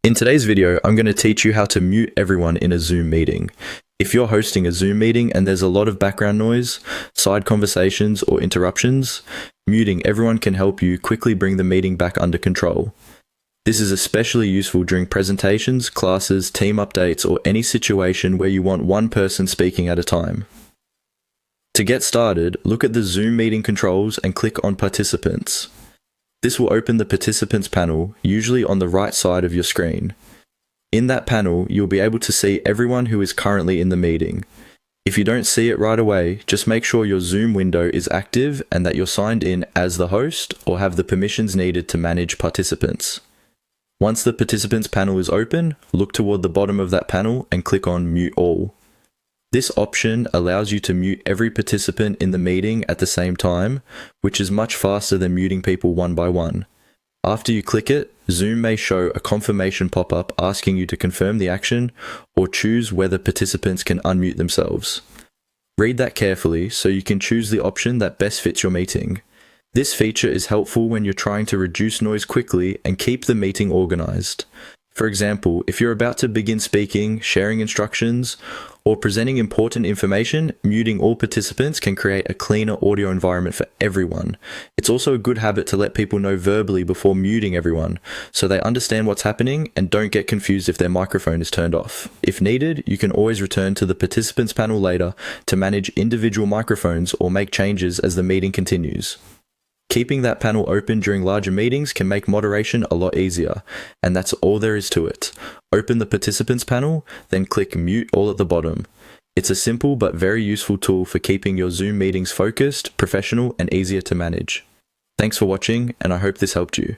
In today's video, I'm going to teach you how to mute everyone in a Zoom meeting. If you're hosting a Zoom meeting and there's a lot of background noise, side conversations, or interruptions, muting everyone can help you quickly bring the meeting back under control. This is especially useful during presentations, classes, team updates, or any situation where you want one person speaking at a time. To get started, look at the Zoom meeting controls and click on Participants. This will open the Participants panel, usually on the right side of your screen. In that panel, you'll be able to see everyone who is currently in the meeting. If you don't see it right away, just make sure your Zoom window is active and that you're signed in as the host or have the permissions needed to manage participants. Once the Participants panel is open, look toward the bottom of that panel and click on Mute All. This option allows you to mute every participant in the meeting at the same time, which is much faster than muting people one by one. After you click it, Zoom may show a confirmation pop-up asking you to confirm the action or choose whether participants can unmute themselves. Read that carefully so you can choose the option that best fits your meeting. This feature is helpful when you're trying to reduce noise quickly and keep the meeting organized. For example, if you're about to begin speaking, sharing instructions, or presenting important information, muting all participants can create a cleaner audio environment for everyone. It's also a good habit to let people know verbally before muting everyone, so they understand what's happening and don't get confused if their microphone is turned off. If needed, you can always return to the Participants panel later to manage individual microphones or make changes as the meeting continues. Keeping that panel open during larger meetings can make moderation a lot easier, and that's all there is to it. Open the Participants panel, then click Mute All at the bottom. It's a simple but very useful tool for keeping your Zoom meetings focused, professional, and easier to manage. Thanks for watching, and I hope this helped you.